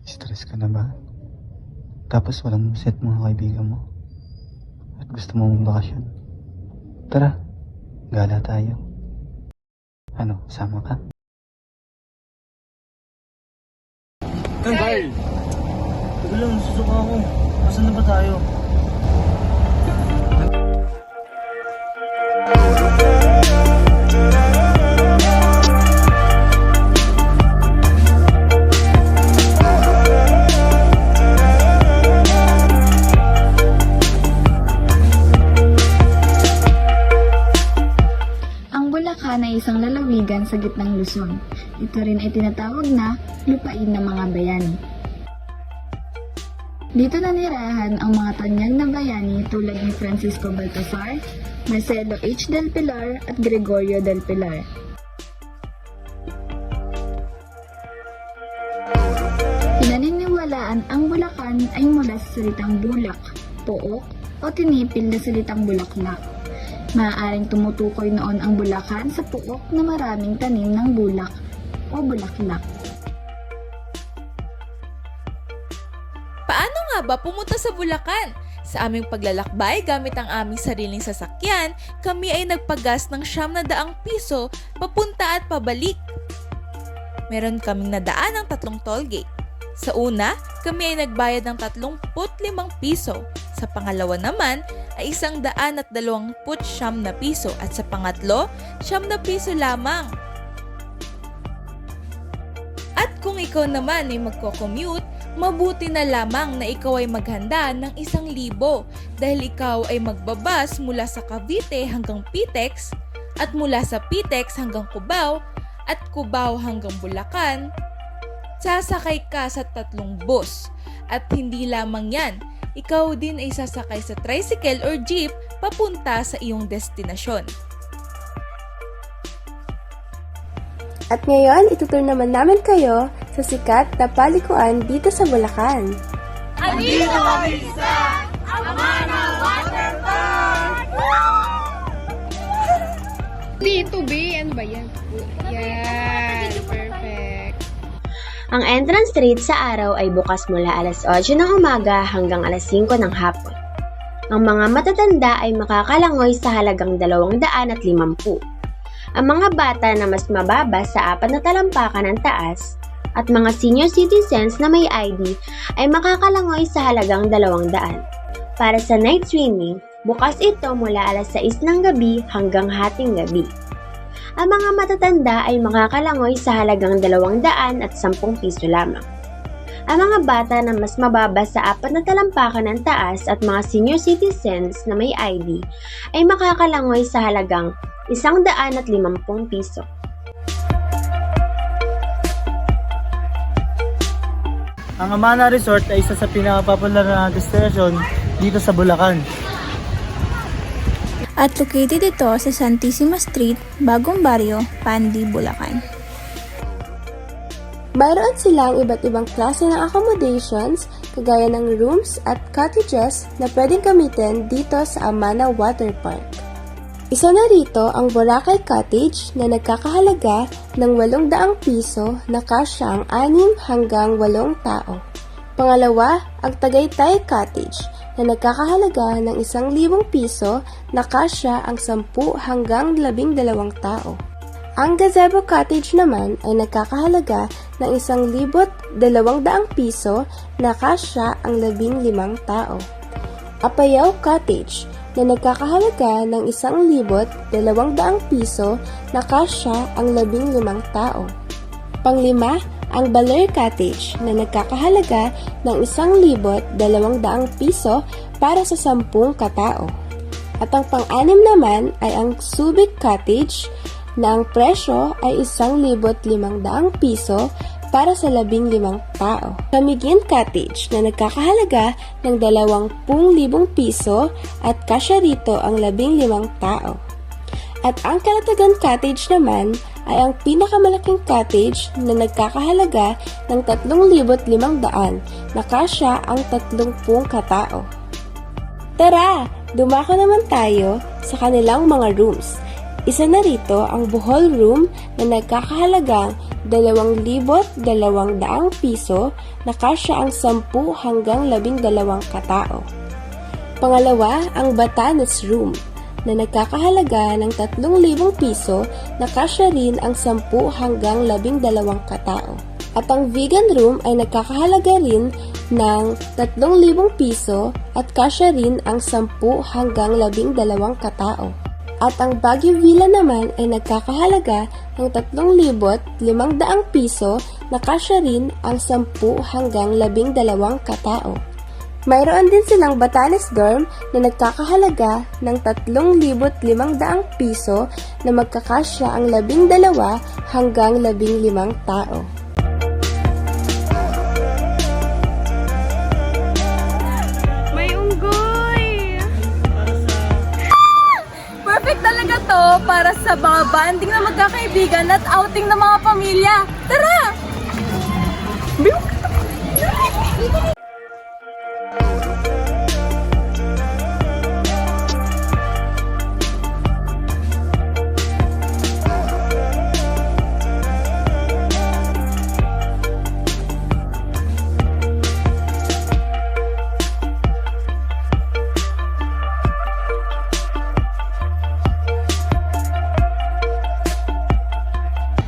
Stress ka na ba? Tapos walang set mga kaibigan mo. At gusto mo mong bakasyon. Tara, gala tayo. Ano, sama ka? Tay! Tagal lang, nasusuka ako. Asan na ba tayo? Ang Bulacan ay isang lalawigan sa gitnang Luzon. Ito rin ay tinatawag na lupain ng mga bayani. Dito nanirahan ang mga tanyag na bayani tulad ni Francisco Baltasar, Marcelo H. del Pilar at Gregorio del Pilar. Pinaniniwalaan ang Bulacan ay mula sa salitang bulak, puok o tinipil na salitang bulaklak. Maaaring tumutukoy noon ang Bulacan sa puok na maraming tanim ng bulak o bulaklak. Paano nga ba pumunta sa Bulacan? Sa aming paglalakbay gamit ang aming sariling sasakyan, kami ay nagpagas ng 900 piso papunta at pabalik. Meron kaming nadaan ng 3 tollgate. Sa una, kami ay nagbayad ng 35 piso. Sa pangalawa naman ay 129 na piso at sa pangatlo, 9 piso lamang. At kung ikaw naman ay magko-commute, mabuti na lamang na ikaw ay maghanda ng 1,000 dahil ikaw ay magbabas mula sa Cavite hanggang Pitex at mula sa Pitex hanggang Cubao at Cubao hanggang Bulacan. Sasakay ka sa 3 bus at hindi lamang yan, ikaw din ay sasakay sa tricycle or jeep papunta sa iyong destinasyon. At ngayon, itutur naman namin kayo sa sikat na palikuan dito sa Bulacan. Andito kami sa Amana Water Park! Dito, B. Ano ba yan? Yan. Perfect. Ang entrance rate sa araw ay bukas mula alas 8 ng umaga hanggang alas 5 ng hapon. Ang mga matatanda ay makakalangoy sa halagang 250. Ang mga bata na mas mababa sa 4 na talampakan ng taas at mga senior citizens na may ID ay makakalangoy sa halagang 200. Para sa night swimming, bukas ito mula alas 6 ng gabi hanggang hating gabi. Ang mga matatanda ay makakalangoy sa halagang 210 piso lamang. Ang mga bata na mas mababa sa 4 na talampakan ng taas at mga senior citizens na may ID ay makakalangoy sa halagang 150 piso. Ang Amana Resort ay isa sa pinakapopular na destinasyon dito sa Bulacan. At located ito sa Santissima Street, Bagong Barrio, Pandi, Bulacan. Mayroon silang iba't ibang klase ng accommodations kagaya ng rooms at cottages na pwedeng gamitin dito sa Amana Water Park. Isa na rito ang Boracay Cottage na nagkakahalaga ng 800 piso na kasya ang 6 hanggang 8 tao. Pangalawa, ang Tagaytay Cottage na nagkakahalaga ng 1,000 piso na kasya ang 10 hanggang 12 tao. Ang Gazebo Cottage naman ay nagkakahalaga ng 1,200 piso na kasya ang 15 tao. Apayao Cottage na nagkakahalaga ng 1,200 piso na kasya ang 15 tao. Panglima, ang Baler Cottage na nagkakahalaga ng 1,200 piso para sa 10 katao. At ang pang-anim naman ay ang Subic Cottage na ang presyo ay 1,500 piso para sa 15 tao. Camiguin Cottage na nagkakahalaga ng 20,000 piso at kasya rito ang 15 tao. At ang Calatagan Cottage naman ay ang pinakamalaking cottage na nagkakahalaga ng 3,500 na kasya ang 30 katao. Tara, dumako naman tayo sa kanilang mga rooms. Isa na rito ang Bohol Room na nagkakahalagang 2,200 piso na kasya ang 10 hanggang 12 katao. Pangalawa, ang Batanes Room na nagkakahalaga ng 3,000 piso na kasya rin ang 10 hanggang 12 katao. At ang Vegan Room ay nagkakahalaga rin ng 3,000 piso at kasya rin ang 10 hanggang 12 katao. At ang Baguio Villa naman ay nagkakahalaga ng 3,500 piso na kasya rin ang 10 hanggang 12 katao. Mayroon din silang Batanes Dorm na nagkakahalaga ng 3,500 piso na magkakasya ang 12 hanggang 15 tao. May unggoy! Perfect talaga to para sa mga banding na magkakaibigan at outing ng mga pamilya. Tara!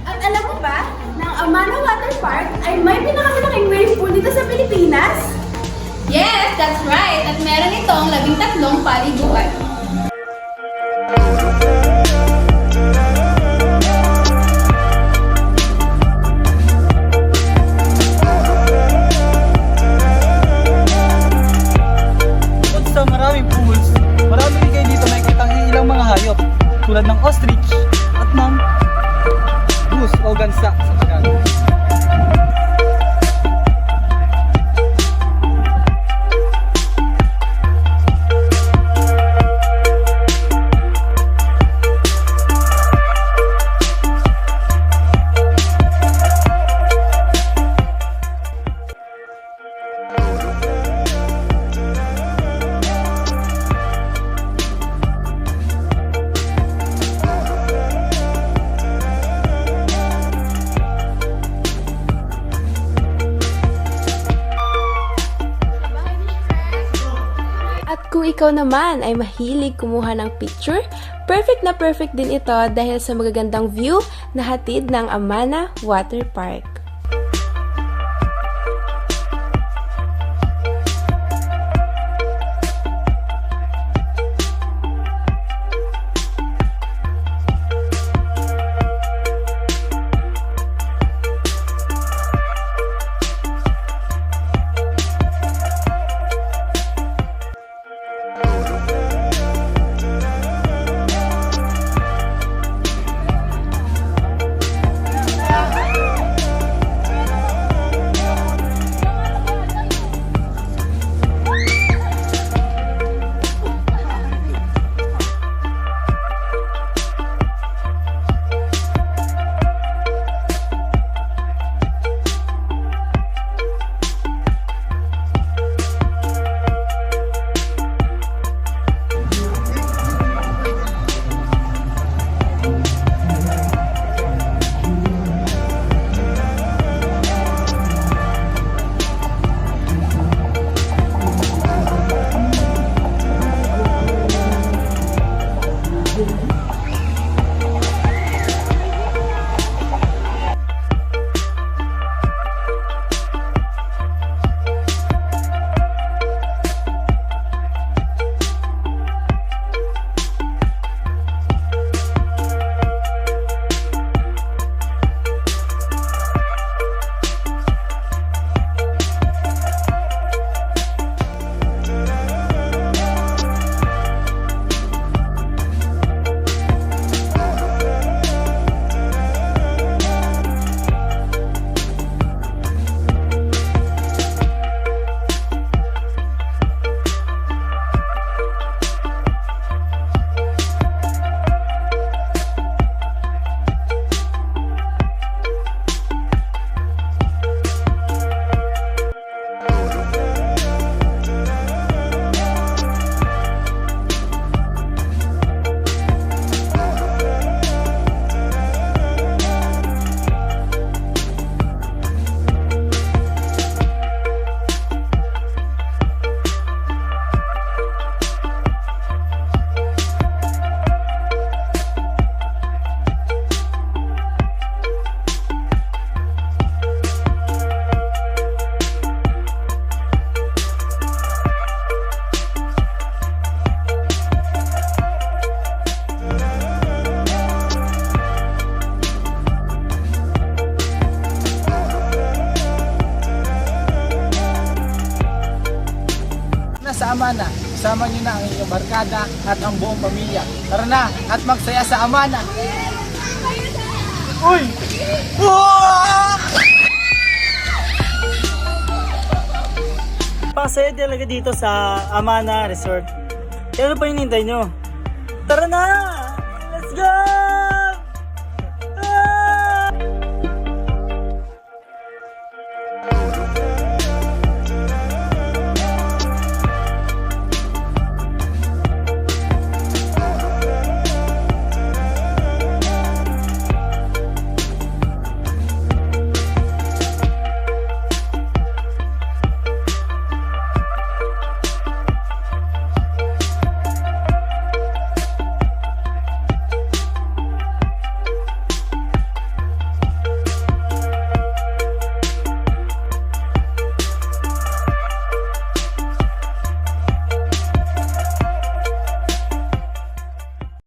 At alam mo ba na ang Amana Water Park ay may pinakamalaking wave pool dito sa Pilipinas? Yes, that's right. At meron itong 13 paliguan. Bukod sa maraming pools, marami rin kayo dito makikita ang ilang mga hayop tulad ng ostrich at ng goose o gansa sa Tagalog. At kung ikaw naman ay mahilig kumuha ng picture, perfect na perfect din ito dahil sa magagandang view na hatid ng Amana Water Park. sa Amana. Isama nyo na ang inyong barkada at ang buong pamilya. Tara na at magsaya sa Amana. Uy! Pasaya talaga dito sa Amana Resort. Kaya ano pa hinihintay nyo? Tara na!